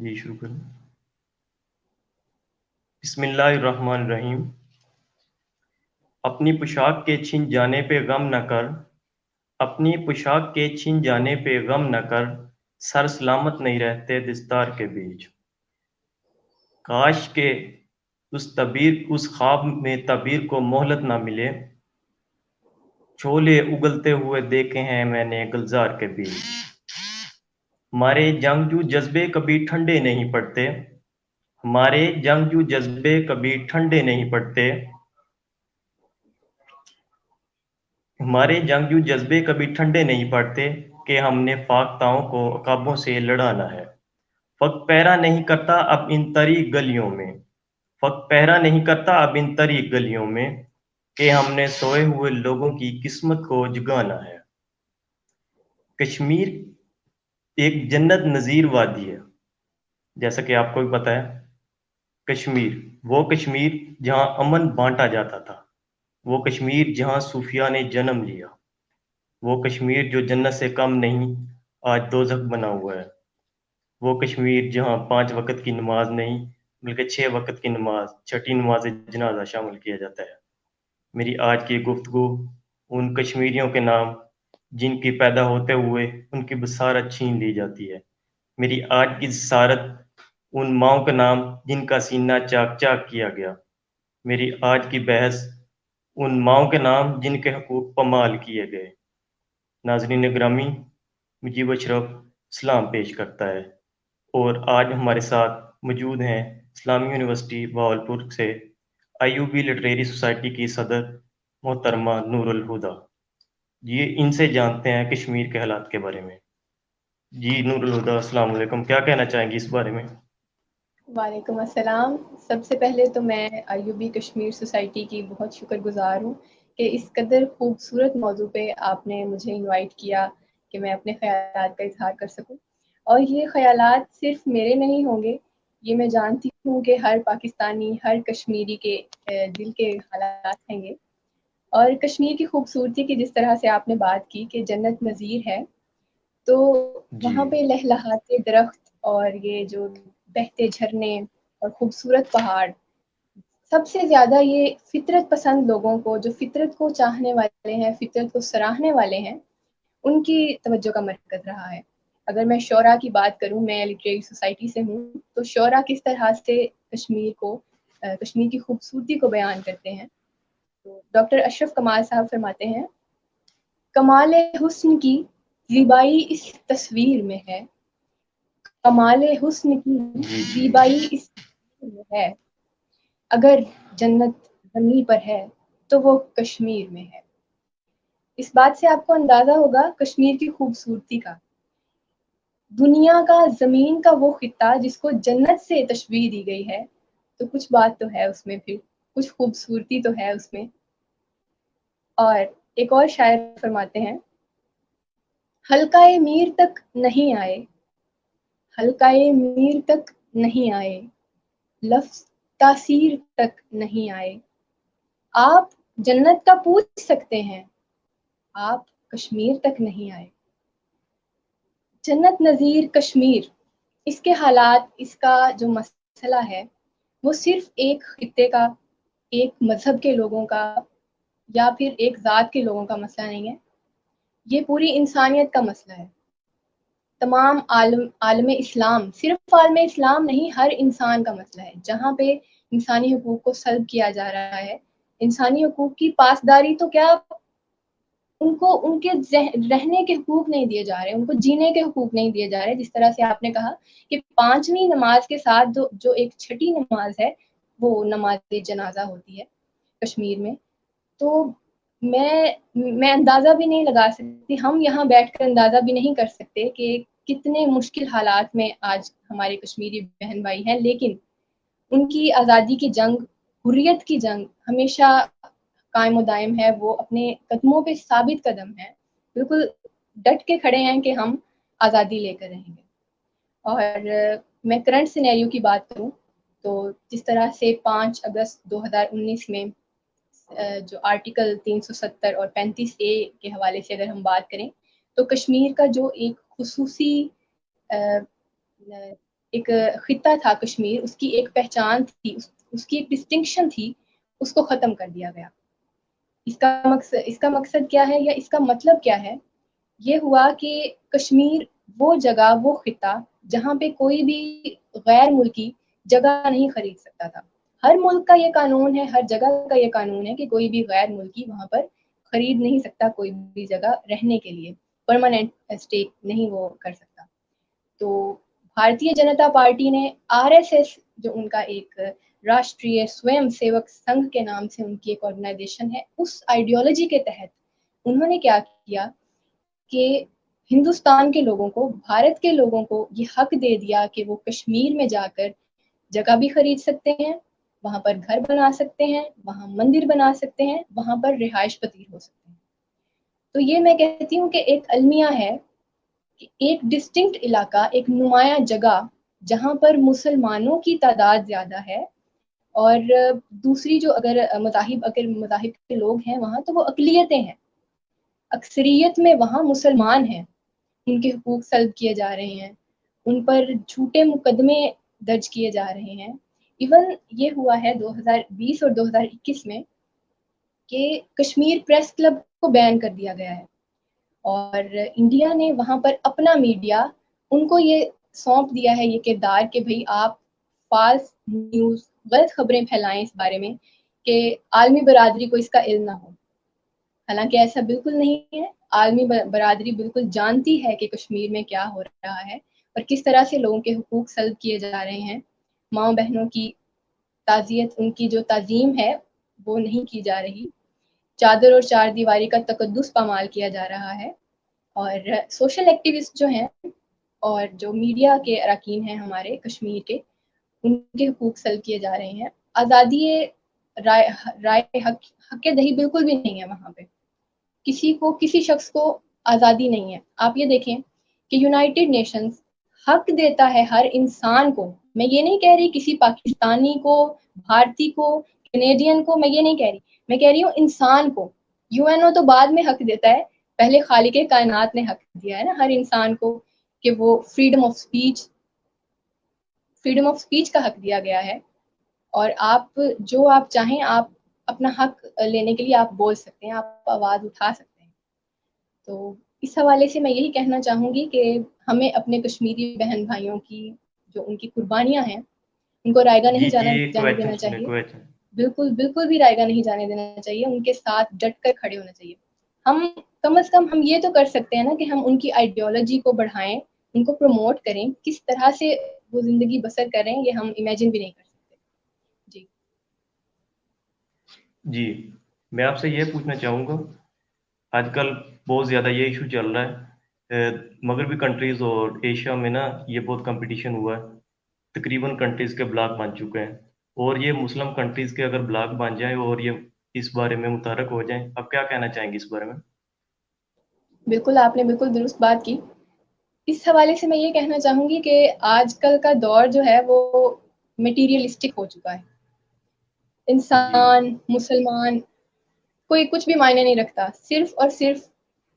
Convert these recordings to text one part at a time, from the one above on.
جی شروع کریں۔ بسم اللہ الرحمن الرحیم۔ اپنی پوشاک کے چھن جانے پہ غم نہ کر، اپنی پوشاک کے چھن جانے پہ غم نہ کر، سر سلامت نہیں رہتے دستار کے بیچ۔ کاش کہ اس خواب میں تعبیر کو مہلت نہ ملے، چھولے اگلتے ہوئے دیکھے ہیں میں نے گلزار کے بیچ۔ ہمارے جنگجو جذبے کبھی ٹھنڈے نہیں پڑتے، ہمارے جنگجو جذبے کبھی ٹھنڈے نہیں پڑتے، ہمارے جنگجو جذبے کبھی ٹھنڈے نہیں پڑتے کہ ہم نے فاختاؤں کو عقابوں سے لڑانا ہے۔ فقط پہرا نہیں کرتا اب ان تری گلیوں میں، فقط پہرا نہیں کرتا اب ان تری گلیوں میں، کہ ہم نے سوئے ہوئے لوگوں کی قسمت کو جگانا ہے۔ کشمیر ایک جنت نظیر وادی ہے، جیسا کہ آپ کو بھی پتہ ہے۔ کشمیر، وہ کشمیر جہاں امن بانٹا جاتا تھا، وہ کشمیر جہاں صوفیاء نے جنم لیا، وہ کشمیر جو جنت سے کم نہیں آج دوزخ بنا ہوا ہے، وہ کشمیر جہاں 5 وقت کی نماز نہیں بلکہ 6 وقت کی نماز، چھٹی نماز جنازہ شامل کیا جاتا ہے۔ میری آج کی گفتگو ان کشمیریوں کے نام جن کی پیدا ہوتے ہوئے ان کی بصارت چھین لی جاتی ہے۔ میری آج کی جسارت ان ماؤں کا نام جن کا سینہ چاک چاک کیا گیا۔ میری آج کی بحث ان ماؤں کے نام جن کے حقوق پامال کیے گئے۔ ناظرین گرامی، مجیب اشرف سلام پیش کرتا ہے، اور آج ہمارے ساتھ موجود ہیں اسلامی یونیورسٹی بہاولپور سے ایوبی لٹریری سوسائٹی کی صدر محترمہ نور الہدیٰ۔ یہ ان سے جانتے ہیں کشمیر کے حالات کے بارے میں۔ جی نور الہدیٰ، السلام علیکم، کیا کہنا چاہیں گی اس بارے میں؟ وعلیکم السلام۔ سب سے پہلے تو میں ایوبی کشمیر سوسائٹی کی بہت شکر گزار ہوں کہ اس قدر خوبصورت موضوع پہ آپ نے مجھے انوائٹ کیا کہ میں اپنے خیالات کا اظہار کر سکوں، اور یہ خیالات صرف میرے نہیں ہوں گے، یہ میں جانتی ہوں کہ ہر پاکستانی، ہر کشمیری کے دل کے حالات ہیں یہ۔ اور کشمیر کی خوبصورتی کی جس طرح سے آپ نے بات کی کہ جنت نظیر ہے، تو جی وہاں پہ لہلہاتے درخت اور یہ جو بہتے جھرنے اور خوبصورت پہاڑ، سب سے زیادہ یہ فطرت پسند لوگوں کو، جو فطرت کو چاہنے والے ہیں، فطرت کو سراہنے والے ہیں، ان کی توجہ کا مرکز رہا ہے۔ اگر میں شعراء کی بات کروں، میں لٹریری سوسائٹی سے ہوں، تو شعراء کس طرح سے کشمیر کی خوبصورتی کو بیان کرتے ہیں۔ تو ڈاکٹر اشرف کمال صاحب فرماتے ہیں، کمال حسن کی زیبائی اس تصویر میں ہے، کمال حسن کی جی جی زیبائی اس تصویر میں ہے، اگر جنت زمین پر ہے تو وہ کشمیر میں ہے۔ اس بات سے آپ کو اندازہ ہوگا کشمیر کی خوبصورتی کا۔ دنیا کا، زمین کا وہ خطہ جس کو جنت سے تشبیہ دی گئی ہے، تو کچھ بات تو ہے اس میں، پھر کچھ خوبصورتی تو ہے اس میں۔ اور ایک اور شاعر فرماتے ہیں، حلقہ میر تک نہیں آئے، حلقہ میر تک نہیں آئے، لفظ تاثیر تک نہیں آئے، آپ جنت کا پوچھ سکتے ہیں، آپ کشمیر تک نہیں آئے۔ جنت نظیر کشمیر، اس کے حالات، اس کا جو مسئلہ ہے، وہ صرف ایک خطے کا، ایک مذہب کے لوگوں کا یا پھر ایک ذات کے لوگوں کا مسئلہ نہیں ہے، یہ پوری انسانیت کا مسئلہ ہے۔ تمام عالم اسلام، صرف عالم اسلام نہیں، ہر انسان کا مسئلہ ہے۔ جہاں پہ انسانی حقوق کو سلب کیا جا رہا ہے، انسانی حقوق کی پاسداری تو کیا، ان کو ان کے رہنے کے حقوق نہیں دیے جا رہے، ان کو جینے کے حقوق نہیں دیے جا رہے۔ جس طرح سے آپ نے کہا کہ 5ویں نماز کے ساتھ جو ایک چھٹی نماز ہے، وہ نماز جنازہ ہوتی ہے کشمیر میں، تو میں اندازہ بھی نہیں لگا سکتی، ہم یہاں بیٹھ کر اندازہ بھی نہیں کر سکتے کہ کتنے مشکل حالات میں آج ہمارے کشمیری بہن بھائی ہیں، لیکن ان کی آزادی کی جنگ، حریت کی جنگ ہمیشہ قائم و دائم ہے، وہ اپنے قدموں پہ ثابت قدم ہے، بالکل ڈٹ کے کھڑے ہیں کہ ہم آزادی لے کر رہیں گے۔ اور میں کرنٹ سینیریو کی بات کروں تو جس طرح سے 5 اگست 2019 میں جو آرٹیکل 370 اور 35A کے حوالے سے اگر ہم بات کریں، تو کشمیر کا جو ایک خصوصی ایک خطہ تھا کشمیر، اس کی ایک پہچان تھی، اس کی ایک ڈسٹنکشن تھی، اس کو ختم کر دیا گیا۔ اس کا مقصد کیا ہے یا اس کا مطلب کیا ہے؟ یہ ہوا کہ کشمیر وہ جگہ، وہ خطہ جہاں پہ کوئی بھی غیر ملکی جگہ نہیں خرید سکتا تھا۔ ہر ملک کا یہ قانون ہے، ہر جگہ کا یہ قانون ہے کہ کوئی بھی غیر ملکی وہاں پر خرید نہیں سکتا کوئی بھی جگہ رہنے کے لیے، پرماننٹ اسٹے نہیں وہ کر سکتا۔ تو بھارتیہ جنتا پارٹی نے RSS جو ان کا ایک راشٹریہ سویم سیوک سنگھ کے نام سے ان کی ایک آرگنائزیشن ہے، اس آئیڈیالوجی کے تحت انہوں نے کیا کیا کہ ہندوستان کے لوگوں کو، بھارت کے لوگوں کو یہ حق دے دیا کہ وہ کشمیر میں جا کر جگہ بھی خرید سکتے ہیں، وہاں پر گھر بنا سکتے ہیں، وہاں مندر بنا سکتے ہیں، وہاں پر رہائش پذیر ہو سکتے ہیں۔ تو یہ میں کہتی ہوں کہ ایک المیہ ہے، ایک ڈسٹنکٹ علاقہ، ایک نمایاں جگہ جہاں پر مسلمانوں کی تعداد زیادہ ہے، اور دوسری جو اگر مذاہب کے لوگ ہیں وہاں، تو وہ اقلیتیں ہیں، اکثریت میں وہاں مسلمان ہیں، ان کے حقوق سلب کیے جا رہے ہیں، ان پر جھوٹے مقدمے درج کیے جا رہے ہیں۔ ایون یہ ہوا ہے 2020 اور 2021 میں کہ کشمیر پریس کلب کو بین کر دیا گیا ہے، اور انڈیا نے وہاں پر اپنا میڈیا ان کو یہ سونپ دیا ہے یہ کردار کہ بھئی آپ فالس نیوز، غلط خبریں پھیلائیں اس بارے میں کہ عالمی برادری کو اس کا علم نہ ہو۔ حالانکہ ایسا بالکل نہیں ہے، عالمی برادری بالکل جانتی ہے کہ کشمیر میں کیا ہو رہا ہے اور کس طرح سے لوگوں کے حقوق سلب کیے جا رہے ہیں، ماؤں بہنوں کی تعزیت، ان کی جو تعظیم ہے وہ نہیں کی جا رہی، چادر اور چار دیواری کا تقدس پامال کیا جا رہا ہے، اور سوشل ایکٹیوسٹ جو ہیں اور جو میڈیا کے اراکین ہیں ہمارے کشمیر کے، ان کے حقوق سلب کیے جا رہے ہیں۔ آزادی رائے حق دہی بالکل بھی نہیں ہے وہاں پہ، کسی شخص کو آزادی نہیں ہے۔ آپ یہ دیکھیں کہ یونائٹڈ نیشنز حق دیتا ہے ہر انسان کو، میں یہ نہیں کہہ رہی کسی پاکستانی کو، بھارتی کو، کینیڈین کو، میں یہ نہیں کہہ رہی، میں کہہ رہی ہوں انسان کو۔ UN تو بعد میں حق دیتا ہے، پہلے خالق کائنات نے حق دیا ہے نا ہر انسان کو کہ وہ فریڈم آف سپیچ کا حق دیا گیا ہے، اور آپ جو آپ چاہیں آپ اپنا حق لینے کے لیے آپ بول سکتے ہیں، آپ آواز اٹھا سکتے ہیں۔ تو اس حوالے سے میں یہی کہنا چاہوں گی کہ ہمیں اپنے کشمیری بہن بھائیوں کی جو ان کی قربانیاں ہیں ان کو رائیگاں جی نہیں جی، جانے دینا چاہیے، کویچن بالکل بھی رائیگاں نہیں جانے دینا چاہیے، ان کے ساتھ ڈٹ کر کھڑے ہونا چاہیے۔ ہم کم از کم ہم یہ تو کر سکتے ہیں نا کہ ہم ان کی آئیڈیالوجی کو بڑھائیں، ان کو پروموٹ کریں، کس طرح سے وہ زندگی بسر کریں یہ ہم امیجن بھی نہیں کر سکتے۔ جی جی، میں آپ سے یہ پوچھنا چاہوں گا، آج کل بہت زیادہ یہ ایشو چل رہا ہے مغربی کنٹریز اور ایشیا میں نا، یہ بہت کمپٹیشن ہوا ہے، تقریباً کنٹریز کے بلاک بن چکے ہیں، اور یہ مسلم کنٹریز کے اگر بلاک بن جائیں اور یہ اس بارے میں متحرک ہو جائیں، آپ کیا کہنا چاہیں گے اس بارے میں؟ بالکل، آپ نے بالکل درست بات کی۔ اس حوالے سے میں یہ کہنا چاہوں گی کہ آج کل کا دور جو ہے وہ میٹیریلسٹک ہو چکا ہے، جی انسان، مسلمان، کوئی کچھ بھی معنی نہیں رکھتا، صرف اور صرف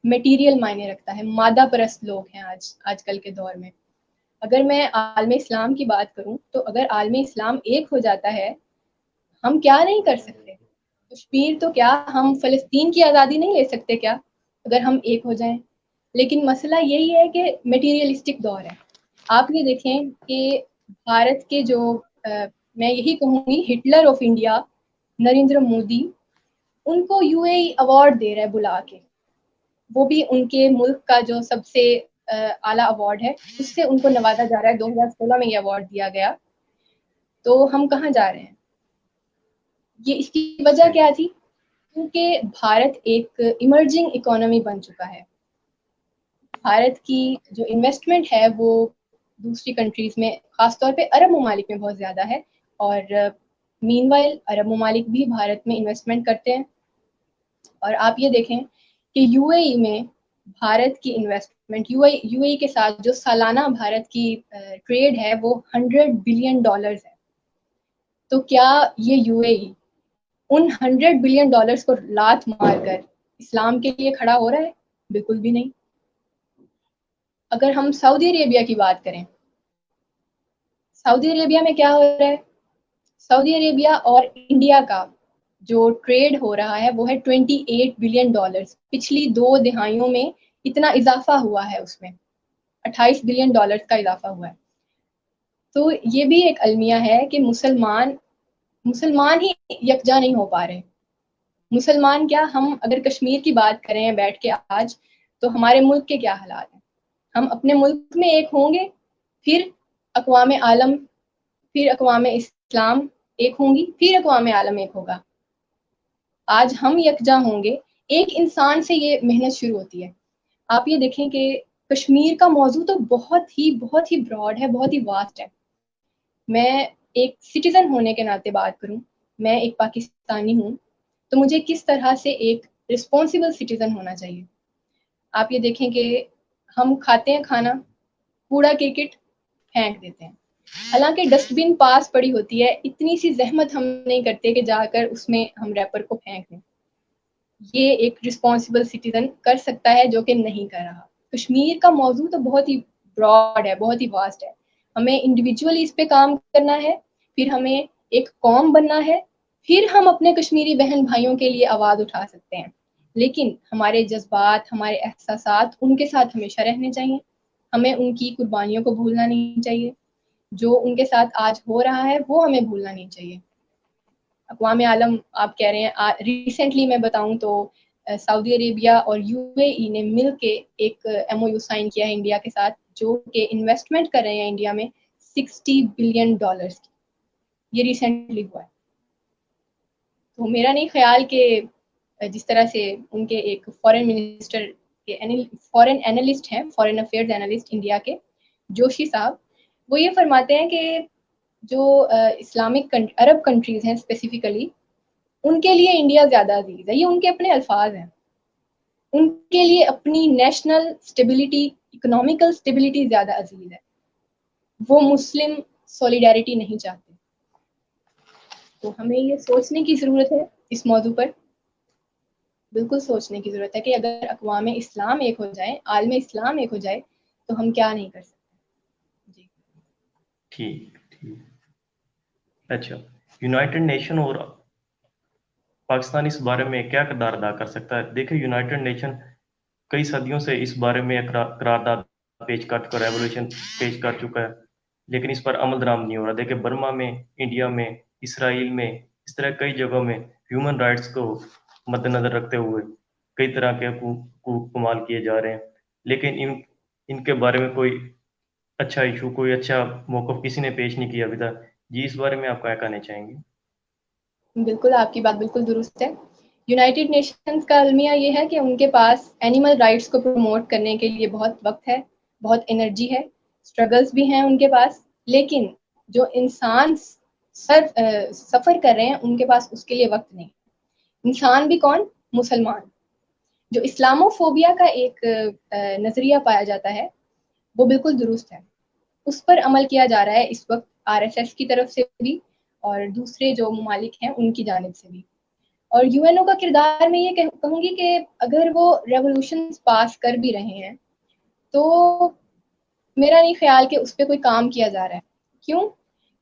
میٹیریل معنی رکھتا ہے، مادہ پرست لوگ ہیں آج کل کے دور میں۔ اگر میں عالم اسلام کی بات کروں تو اگر عالم اسلام ایک ہو جاتا ہے، ہم کیا نہیں کر سکتے؟ کشمیر تو کیا، ہم فلسطین کی آزادی نہیں لے سکتے کیا اگر ہم ایک ہو جائیں؟ لیکن مسئلہ یہی ہے کہ میٹیریلسٹک دور ہے۔ آپ یہ دیکھیں کہ بھارت کے جو میں یہی کہوں گی Hitler of India Narendra Modi, ان کو UAE ایوارڈ دے رہا ہے بلا کے، وہ بھی ان کے ملک کا جو سب سے اعلیٰ ایوارڈ ہے، اس سے ان کو نوازا جا رہا ہے۔ 2016 میں یہ ایوارڈ دیا گیا، تو ہم کہاں جا رہے ہیں؟ یہ اس کی وجہ صحیح۔ کیا تھی؟ کیونکہ بھارت ایک ایمرجنگ اکانومی بن چکا ہے، بھارت کی جو انویسٹمنٹ ہے وہ دوسری کنٹریز میں، خاص طور پہ عرب ممالک میں بہت زیادہ ہے، اور مین وائل عرب ممالک بھی بھارت میں انویسٹمنٹ کرتے ہیں۔ اور آپ یہ دیکھیں کہ UAE میں بھارت کی انویسٹمنٹ، UAE کے ساتھ جو سالانہ بھارت کی ٹریڈ ہے وہ $100 بلین ہے۔ تو کیا یہ UAE ان $100 بلین کو لات مار کر اسلام کے لیے کھڑا ہو رہا ہے؟ بالکل بھی نہیں۔ اگر ہم سعودی عربیہ کی بات کریں سعودی عربیہ میں کیا ہو رہا ہے؟ سعودی عربیہ اور انڈیا کا جو ٹریڈ ہو رہا ہے وہ ہے $28 بلین. پچھلی 2 دہائیوں میں اتنا اضافہ ہوا ہے، اس میں $28 بلین کا اضافہ ہوا ہے. تو یہ بھی ایک المیہ ہے کہ مسلمان ہی یکجا نہیں ہو پا رہے. مسلمان کیا، ہم اگر کشمیر کی بات کریں بیٹھ کے آج، تو ہمارے ملک کے کیا حالات ہیں. ہم اپنے ملک میں ایک ہوں گے، پھر اقوام عالم، پھر اقوام اسلام ایک ہوں گی، پھر اقوام عالم ایک ہوگا. آج ہم یکجا ہوں گے. ایک انسان سے یہ محنت شروع ہوتی ہے. آپ یہ دیکھیں کہ کشمیر کا موضوع تو بہت ہی براڈ ہے، بہت ہی واسٹ ہے. میں ایک سٹیزن ہونے کے ناطے بات کروں، میں ایک پاکستانی ہوں، تو مجھے کس طرح سے ایک رسپانسیبل سٹیزن ہونا چاہیے. آپ یہ دیکھیں کہ ہم کھاتے ہیں کھانا، کوڑا کرکٹ پھینک دیتے ہیں. حالانکہ ڈسٹ بن پاس پڑی ہوتی ہے، اتنی سی زحمت ہم نہیں کرتے کہ جا کر اس میں ہم ریپر کو پھینک دیں. یہ ایک رسپانسیبل سٹیزن کر سکتا ہے، جو کہ نہیں کر رہا. کشمیر کا موضوع تو بہت ہی براڈ ہے، بہت ہی واسٹ ہے. ہمیں انڈیویجولی اس پہ کام کرنا ہے، پھر ہمیں ایک قوم بننا ہے، پھر ہم اپنے کشمیری بہن بھائیوں کے لیے آواز اٹھا سکتے ہیں. لیکن ہمارے جذبات، ہمارے احساسات ان کے ساتھ ہمیشہ رہنے چاہیے. ہمیں ان کی قربانیوں کو بھولنا نہیں چاہیے. جو ان کے ساتھ آج ہو رہا ہے وہ ہمیں بھولنا نہیں چاہیے. اقوام عالم آپ کہہ رہے ہیں، ریسنٹلی میں بتاؤں تو سعودی عربیہ اور UAE نے مل کے ایک MOU سائن کیا ہے انڈیا کے ساتھ، جو کہ انویسٹمنٹ کر رہے ہیں انڈیا میں $60 بلین کی. یہ ریسنٹلی ہوا ہے. تو میرا نہیں خیال کہ جس طرح سے ان کے ایک فورن منسٹر کے فورن اینالسٹ ہیں، فورن افیئرز اینالسٹ انڈیا کے، جوشی صاحب، وہ یہ فرماتے ہیں کہ جو اسلامک عرب کنٹریز ہیں اسپیسیفکلی، ان کے لیے انڈیا زیادہ عزیز ہے. یہ ان کے اپنے الفاظ ہیں. ان کے لیے اپنی نیشنل اسٹیبلٹی، اکنامیکل اسٹیبلٹی زیادہ عزیز ہے. وہ مسلم سولیڈیرٹی نہیں چاہتے. تو ہمیں یہ سوچنے کی ضرورت ہے اس موضوع پر، بالکل سوچنے کی ضرورت ہے کہ اگر اقوام اسلام ایک ہو جائے، عالم اسلام ایک ہو جائے، تو ہم کیا نہیں کر سکتے. جی ٹھیک. اچھا، یونائٹڈ نیشن اور پاکستان اس بارے میں کیا کردار ادا کر سکتا ہے؟ دیکھیں، یونائٹڈ نیشن کئی صدیوں سے اس بارے میں قرارداد پیش کر چکا، ریولیوشن پیش کر چکا ہے، لیکن اس پر عمل درآمد نہیں ہو رہا. دیکھیں، برما میں، انڈیا میں، اسرائیل میں، اس طرح کئی جگہوں میں ہیومن رائٹس کو مد نظر رکھتے ہوئے کئی طرح کے حقوق کمال کیے جا رہے ہیں، لیکن ان کے بارے میں کوئی اچھا ایشو، کوئی اچھا موقف کسی نے پیش نہیں کیا ابھی تک. جی، اس بارے میں آپ کیا کہنا چاہیں گے؟ بالکل، آپ کی بات بالکل درست ہے. یونائٹڈ نیشنز کا المیہ یہ ہے کہ ان کے پاس اینیمل رائٹس کو پروموٹ کرنے کے لیے بہت وقت ہے، بہت انرجی ہے، اسٹرگلز بھی ہیں ان کے پاس، لیکن جو انسان سفر کر رہے ہیں ان کے پاس اس کے لیے وقت نہیں. انسان بھی کون؟ مسلمان. جو اسلامو فوبیا کا ایک نظریہ پایا جاتا ہے، وہ بالکل درست ہے. اس پر عمل کیا جا رہا ہے اس وقت RSS کی طرف سے بھی، اور دوسرے جو ممالک ہیں ان کی جانب سے بھی. اور UNO کا کردار میں یہ کہوں گی کہ اگر وہ ریولوشن پاس کر بھی رہے ہیں تو میرا نہیں خیال کہ اس پہ کوئی کام کیا جا رہا ہے. کیوں؟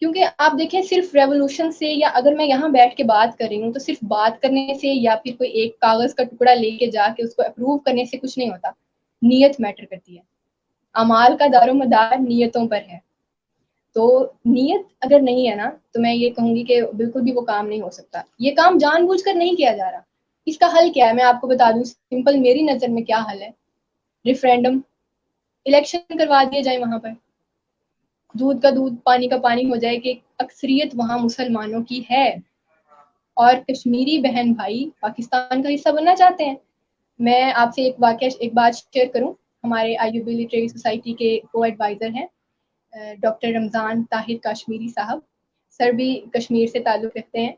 کیونکہ آپ دیکھیں، صرف ریولوشن سے، یا اگر میں یہاں بیٹھ کے بات کر رہی ہوں تو صرف بات کرنے سے یا پھر کوئی ایک کاغذ کا ٹکڑا لے کے جا کے اس کو اپروو کرنے سے کچھ نہیں ہوتا. نیت میٹر کرتی ہے. اعمال کا دار و مدار نیتوں پر ہے. تو نیت اگر نہیں ہے نا، تو میں یہ کہوں گی کہ بالکل بھی وہ کام نہیں ہو سکتا. یہ کام جان بوجھ کر نہیں کیا جا رہا. اس کا حل کیا ہے میں آپ کو بتا دوں. سمپل میری نظر میں کیا حل ہے؟ ریفرینڈم، الیکشن کروا دیے جائیں وہاں پر، دودھ کا دودھ پانی کا پانی ہو جائے کہ اکثریت وہاں مسلمانوں کی ہے اور کشمیری بہن بھائی پاکستان کا حصہ بننا چاہتے ہیں. میں آپ سے ایک بات شیئر کروں. ہمارے IUB لٹریری سوسائٹی کے کو ایڈوائزر ہیں ڈاکٹر رمضان طاہر کاشمیری صاحب. سر بھی کشمیر سے تعلق رکھتے ہیں.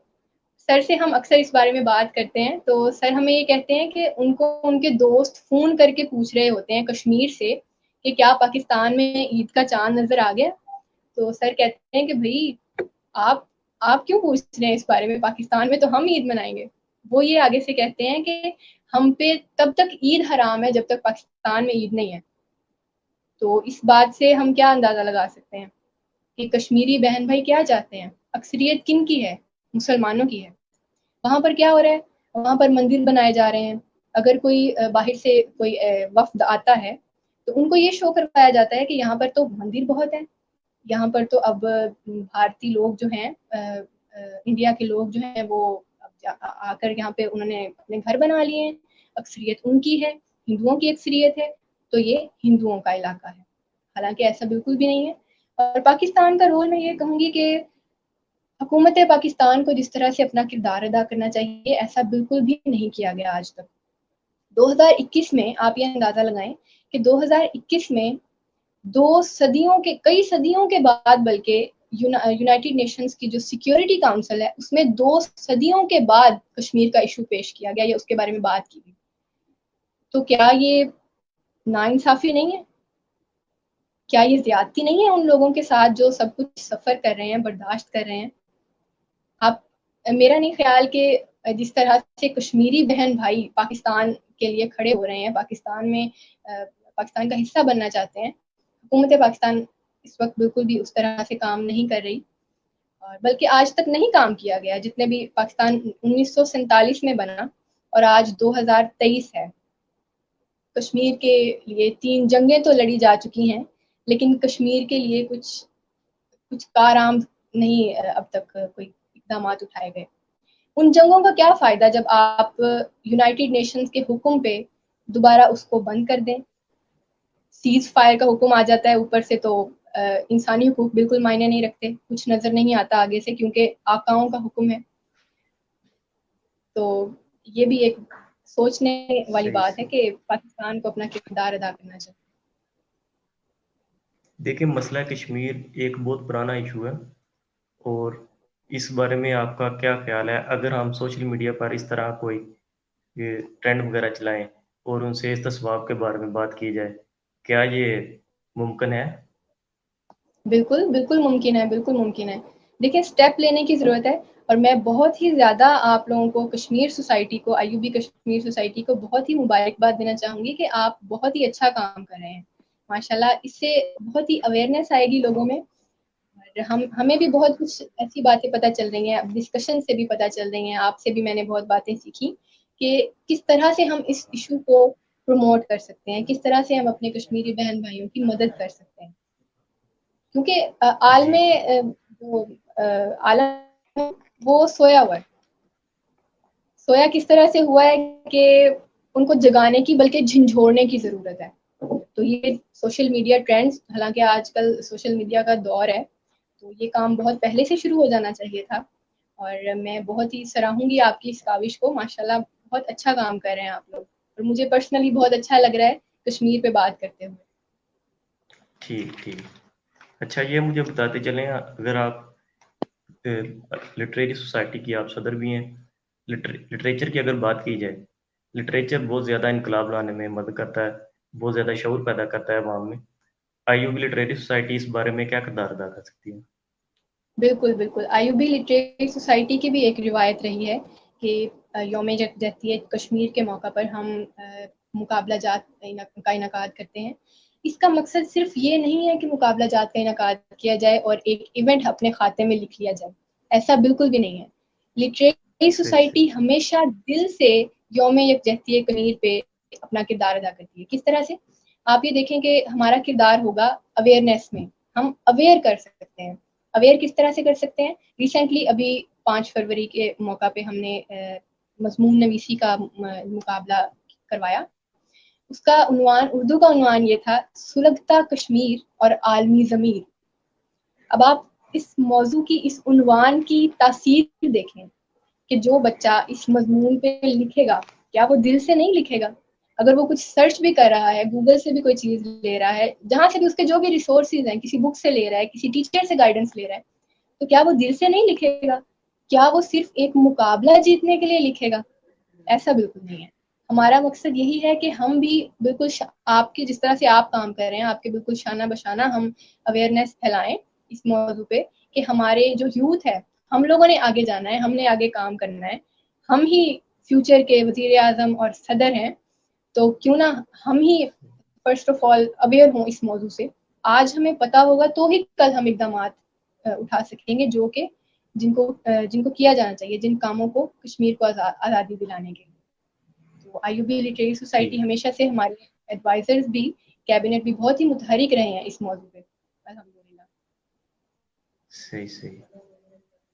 سر سے ہم اکثر اس بارے میں بات کرتے ہیں، تو سر ہمیں یہ کہتے ہیں کہ ان کو ان کے دوست فون کر کے پوچھ رہے ہوتے ہیں کشمیر سے کہ کیا پاکستان میں عید کا چاند نظر آ گیا. تو سر کہتے ہیں کہ بھائی آپ کیوں پوچھ رہے ہیں اس بارے میں؟ پاکستان میں تو ہم عید منائیں گے. وہ یہ آگے سے کہتے ہیں کہ ہم پہ تب تک عید حرام ہے جب تک پاکستان میں عید نہیں ہے. تو اس بات سے ہم کیا اندازہ لگا سکتے ہیں کہ کشمیری بہن بھائی کیا چاہتے ہیں، اکثریت کن کی ہے، مسلمانوں کی ہے. وہاں پر کیا ہو رہا ہے، وہاں پر مندر بنائے جا رہے ہیں. اگر کوئی باہر سے کوئی وفد آتا ہے تو ان کو یہ شو کروایا جاتا ہے کہ یہاں پر تو مندر بہت ہے، یہاں پر تو اب بھارتی لوگ جو ہیں انڈیا کے لوگ جو ہیں وہ آ کر یہاں پہ انہوں نے اپنے گھر بنا لیے ہیں، اکثریت ان کی ہے، ہندوؤں کی اکثریت ہے، تو یہ ہندوؤں کا علاقہ ہے. حالانکہ ایسا بالکل بھی نہیں ہے. اور پاکستان کا رول میں یہ کہوں گی کہ حکومت پاکستان کو جس طرح سے اپنا کردار ادا کرنا چاہیے ایسا بالکل بھی نہیں کیا گیا آج تک. 2021 میں آپ یہ اندازہ لگائیں کہ 2021 میں کئی صدیوں کے بعد بلکہ یونائٹڈ نیشنز کی جو سیکیورٹی کاؤنسل ہے اس میں 2 صدیوں کے بعد کشمیر کا ایشو پیش کیا گیا یا اس کے بارے میں بات کی گئی. تو کیا یہ ناانصافی نہیں ہے؟ کیا یہ زیادتی نہیں ہے ان لوگوں کے ساتھ جو سب کچھ سفر کر رہے ہیں، برداشت کر رہے ہیں؟ آپ میرا نہیں خیال کہ جس طرح سے کشمیری بہن بھائی پاکستان کے لیے کھڑے ہو رہے ہیں، پاکستان میں پاکستان کا حصہ بننا چاہتے ہیں، حکومت پاکستان اس وقت بالکل بھی اس طرح سے کام نہیں کر رہی، اور بلکہ آج تک نہیں کام کیا گیا. جتنے بھی پاکستان 1947 میں بنا اور آج 2023 ہے، کشمیر کے لیے 3 جنگیں تو لڑی جا چکی ہیں، لیکن کشمیر کے لیے کچھ کارآمد نہیں اب تک کوئی اقدامات اٹھائے گئے. ان جنگوں کا کیا فائدہ جب آپ یونائٹڈ نیشنز کے حکم پہ دوبارہ اس کو بند کر دیں. سیز فائر کا حکم آ جاتا ہے اوپر سے تو انسانی حقوق بالکل معنی نہیں رکھتے، کچھ نظر نہیں آتا آگے سے کیونکہ آقاؤں کا حکم ہے. تو یہ بھی ایک سوچنے والی صحیح بات ہے صحیح. کہ پاکستان کو اپنا کردار ادا کرنا چاہیے. دیکھیں مسئلہ کشمیر ایک بہت پرانا ایشو ہے، اور اس بارے میں آپ کا کیا خیال ہے اگر ہم سوشل میڈیا پر اس طرح کوئی یہ ٹرینڈ وغیرہ چلائیں اور ان سے اس اسباب کے بارے میں بات کی جائے، کیا یہ ممکن ہے؟ بالکل بالکل ممکن ہے، بالکل ممکن ہے. دیکھیں اسٹیپ لینے کی ضرورت ہے، اور میں بہت ہی زیادہ آپ لوگوں کو کشمیر سوسائٹی کو IUB کشمیر سوسائٹی کو بہت ہی مبارکباد دینا چاہوں گی کہ آپ بہت ہی اچھا کام کر رہے ہیں ماشاءاللہ. اس سے بہت ہی اویئرنیس آئے گی لوگوں میں، اور ہمیں بھی بہت کچھ ایسی باتیں پتہ چل رہی ہیں، ڈسکشن سے بھی پتہ چل رہی ہیں، آپ سے بھی میں نے بہت باتیں سیکھی کہ کس طرح سے ہم اس ایشو کو پروموٹ کر سکتے ہیں، کس طرح سے ہم اپنے کشمیری بہن بھائیوں کی مدد کر سکتے ہیں. کیونکہ عالم جی جی. جو عالم وہ سویا ہوا ہے. سویا کس طرح سے ہوا ہے کہ ان کو جگانے کی بلکہ جھنجھوڑنے کی ضرورت ہے. تو یہ سوشل میڈیا ٹرینڈز، حالانکہ آج کل سوشل میڈیا کا دور ہے تو یہ کام بہت پہلے سے شروع ہو جانا چاہیے تھا، اور میں بہت ہی سراہوں گی آپ کی اس کاوش کو. ماشاءاللہ بہت اچھا کام کر رہے ہیں آپ لوگ، اور مجھے پرسنلی بہت اچھا لگ رہا ہے کشمیر پہ بات کرتے ہوئے. ٹھیک ٹھیک. اچھا یہ مجھے بتاتے چلیں، اگر آپ لٹریری سوسائٹی کی آپ صدر بھی ہیں، لٹریچر کی اگر بات کی جائے، لٹریچر بہت زیادہ انقلاب لانے میں مدد کرتا ہے، بہت زیادہ شعور پیدا کرتا ہے عوام میں. IUB لٹریری سوسائٹی اس بارے میں کیا کردار ادا کر سکتی ہے؟ بالکل بالکل. IUB لٹریری سوسائٹی کی بھی ایک روایت رہی ہے کہ یوم جہتیت کشمیر کے موقع پر ہم مقابلہ جات کا انعقاد کرتے ہیں. اس کا مقصد صرف یہ نہیں ہے کہ مقابلہ جات کا انعقاد کیا جائے اور ایک ایونٹ اپنے کھاتے میں لکھ لیا جائے، ایسا بالکل بھی نہیں ہے. لٹریری صحیح صحیح. سوسائٹی ہمیشہ دل سے یوم یکجہتی کشمیر پہ اپنا کردار ادا کرتی ہے. کس طرح سے؟ آپ یہ دیکھیں کہ ہمارا کردار ہوگا اویئرنیس میں، ہم اویئر کر سکتے ہیں. اویئر کس طرح سے کر سکتے ہیں؟ ریسنٹلی ابھی 5 فروری کے موقع پہ ہم نے مضمون نویسی کا مقابلہ کروایا. اس کا عنوان، اردو کا عنوان یہ تھا، سلگتا کشمیر اور عالمی ضمیر. اب آپ اس موضوع کی، اس عنوان کی تاثیر دیکھیں کہ جو بچہ اس مضمون پہ لکھے گا کیا وہ دل سے نہیں لکھے گا؟ اگر وہ کچھ سرچ بھی کر رہا ہے، گوگل سے بھی کوئی چیز لے رہا ہے، جہاں سے بھی اس کے جو بھی ریسورسز ہیں، کسی بک سے لے رہا ہے، کسی ٹیچر سے گائیڈنس لے رہا ہے، تو کیا وہ دل سے نہیں لکھے گا؟ کیا وہ صرف ایک مقابلہ جیتنے کے لیے لکھے گا؟ ایسا بالکل نہیں ہے. ہمارا مقصد یہی ہے کہ ہم بھی بالکل آپ کی جس طرح سے آپ کام کر رہے ہیں، آپ کے بالکل شانہ بشانہ ہم اویئرنیس پھیلائیں اس موضوع پہ کہ ہمارے جو یوتھ ہے، ہم لوگوں نے آگے جانا ہے، ہم نے آگے کام کرنا ہے. ہم ہی فیوچر کے وزیر اعظم اور صدر ہیں، تو کیوں نہ ہم ہی فرسٹ آف آل اویئر ہوں اس موضوع سے. آج ہمیں پتا ہوگا تو ہی کل ہم اقدامات اٹھا سکیں گے جو کہ جن کو کیا جانا چاہیے، جن کاموں کو کشمیر کو آزادی دلانے کے لیے۔ تو IUB لٹریری سوسائٹی ٹھیک ہمیشہ سے ہمارے ایڈوائزرز بھی، کیبنٹ بھی بہت ہی متحرک رہے ہیں اس موضوع پہ، الحمدللہ۔ صحیح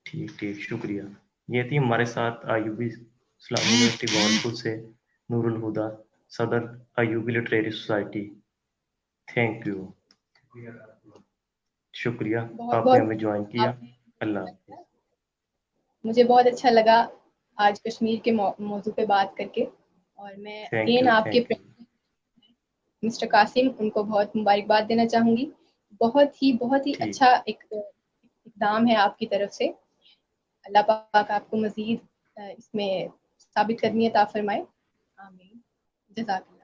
ٹھیک شکریہ۔ یہ تھی ہمارے ساتھ IUB اسلامی یونیورسٹی بہاولپور سے نور الہدا، صدر IUB literary society. Thank you, شکریہ بہت آپ نے بہت ہمیں جوائن کیا۔ آپ نے اللہ حافظ۔ مجھے بہت اچھا لگا آج کشمیر کے موضوع پہ بات کر کے، اور میں تھینک اگین یو آپ کے تھینک یو مسٹر قاسم ان کو بہت مبارکباد دینا چاہوں گی۔ بہت ہی ٹھیک اچھا ایک اقدام ہے آپ کی طرف سے۔ اللہ پاک آپ کو مزید اس میں ثابت ٹھیک قدمی عطا فرمائے، آمین، جزاک اللہ۔